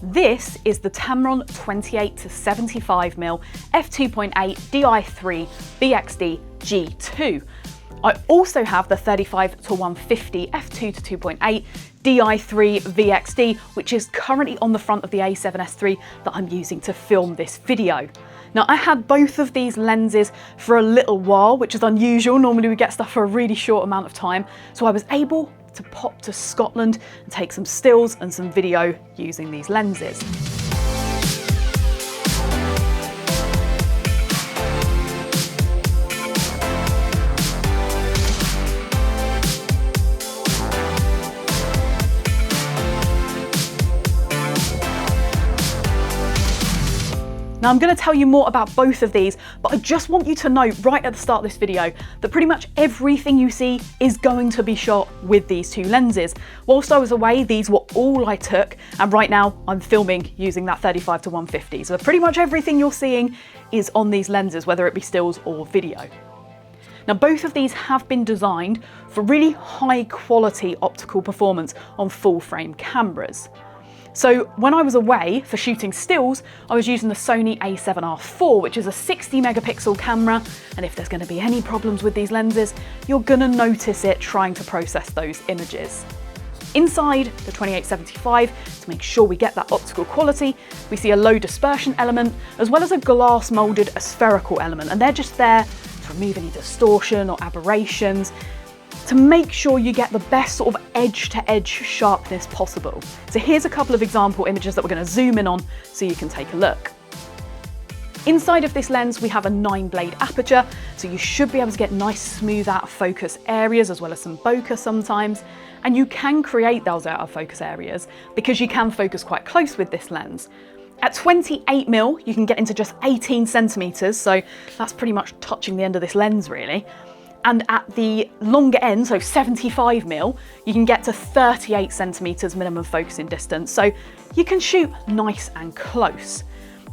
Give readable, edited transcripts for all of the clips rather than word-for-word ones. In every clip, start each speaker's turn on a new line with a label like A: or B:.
A: This is the Tamron 28 to 75mm f2.8 Di3 VXD G2. I also have the 35 to 150 f2 to 2.8 Di3 VXD, which is currently on the front of the A7S III that I'm using to film this video. Now, I had both of these lenses for a little while, which is unusual. Normally we get stuff for a really short amount of time. So I was able to pop to Scotland and take some stills and some video using these lenses. Now, I'm going to tell you more about both of these, but I just want you to know right at the start of this video that pretty much everything you see is going to be shot with these two lenses. Whilst I was away, these were all I took, and right now I'm filming using that 35 to 150. So pretty much everything you're seeing is on these lenses, whether it be stills or video. Now, both of these have been designed for really high quality optical performance on full frame cameras. So when I was away for shooting stills, I was using the Sony a7R IV, which is a 60 megapixel camera. And if there's going to be any problems with these lenses, you're going to notice it trying to process those images. Inside the 2875, to make sure we get that optical quality, we see a low dispersion element, as well as a glass molded spherical element. And they're just there to remove any distortion or aberrations, to make sure you get the best sort of edge-to-edge sharpness possible. So here's a couple of example images that we're going to zoom in on so you can take a look. Inside of this lens, we have a 9-blade aperture, so you should be able to get nice smooth out of focus areas as well as some bokeh sometimes. And you can create those out of focus areas because you can focus quite close with this lens. At 28mm, you can get into just 18 centimeters, so that's pretty much touching the end of this lens really. And at the longer end, so 75mm, you can get to 38 centimeters minimum focusing distance. So you can shoot nice and close.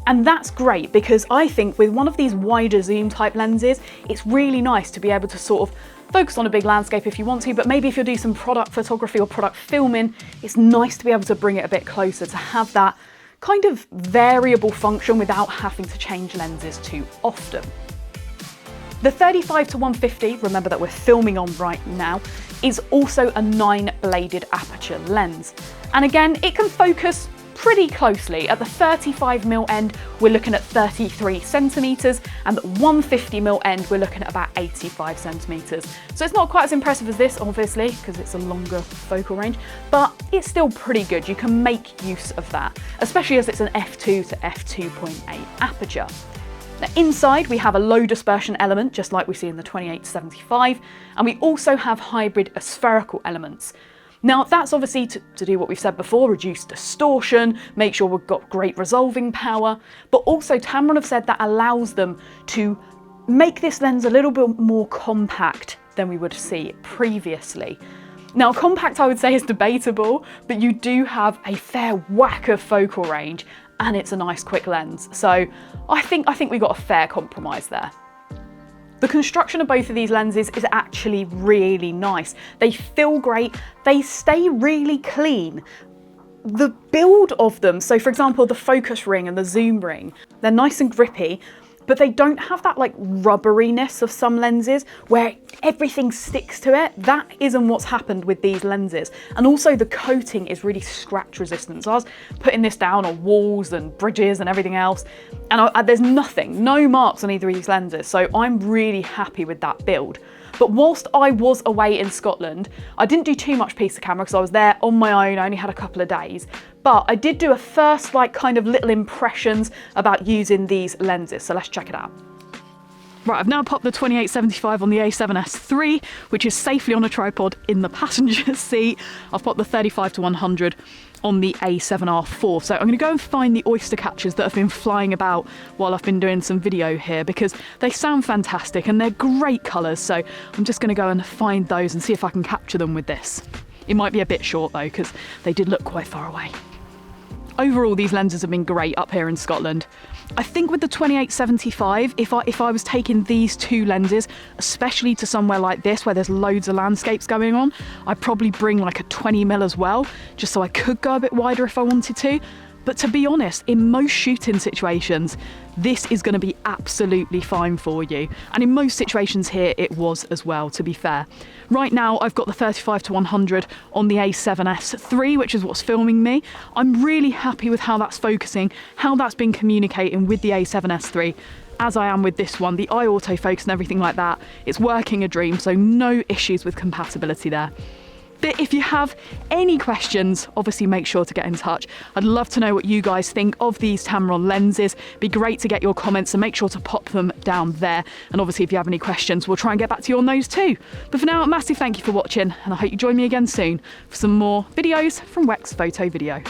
A: And that's great because I think with one of these wider zoom type lenses, it's really nice to be able to sort of focus on a big landscape if you want to, but maybe if you'll do some product photography or product filming, it's nice to be able to bring it a bit closer to have that kind of variable function without having to change lenses too often. The 35 to 150, remember that we're filming on right now, is also a 9-bladed aperture lens. And again, it can focus pretty closely. At the 35mm end, we're looking at 33 centimeters, and the 150mm end, we're looking at about 85 centimeters. So it's not quite as impressive as this, obviously, because it's a longer focal range, but it's still pretty good. You can make use of that, especially as it's an f2 to f2.8 aperture. Now, inside we have a low dispersion element, just like we see in the 28 to 75, and we also have hybrid spherical elements. Now, that's obviously to do what we've said before, reduce distortion, make sure we've got great resolving power, but also Tamron have said that allows them to make this lens a little bit more compact than we would see previously. Now, compact I would say is debatable, but you do have a fair whack of focal range, and it's a nice quick lens. So I think we got a fair compromise there. The construction of both of these lenses is actually really nice. They feel great, they stay really clean. The build of them, so for example, the focus ring and the zoom ring, they're nice and grippy, but they don't have that like rubberiness of some lenses where everything sticks to it. That isn't what's happened with these lenses. And also the coating is really scratch resistant. So I was putting this down on walls and bridges and everything else, and there's no marks on either of these lenses. So I'm really happy with that build. But whilst I was away in Scotland, I didn't do too much piece of camera because I was there on my own. I only had a couple of days, but I did do a first kind of little impressions about using these lenses. So let's check it out. Right, I've now popped the 2875 on the A7S III, which is safely on a tripod in the passenger seat. I've popped the 35 to 100 on the A7R IV. So I'm going to go and find the oyster catchers that have been flying about while I've been doing some video here, because they sound fantastic and they're great colours. So I'm just going to go and find those and see if I can capture them with this. It might be a bit short though, because they did look quite far away. Overall, these lenses have been great up here in Scotland. I think with the 2875, if I was taking these two lenses, especially to somewhere like this where there's loads of landscapes going on, I'd probably bring like a 20mm as well, just so I could go a bit wider if I wanted to. But to be honest, in most shooting situations, this is going to be absolutely fine for you. And in most situations here, it was as well, to be fair. Right now, I've got the 35-100 on the A7S III, which is what's filming me. I'm really happy with how that's focusing, how that's been communicating with the A7S III, as I am with this one. The eye autofocus and everything like that, it's working a dream, so no issues with compatibility there. But if you have any questions, obviously make sure to get in touch. I'd love to know what you guys think of these Tamron lenses. It'd be great to get your comments, and make sure to pop them down there. And obviously if you have any questions, we'll try and get back to you on those too. But for now, a massive thank you for watching, and I hope you join me again soon for some more videos from Wex Photo Video.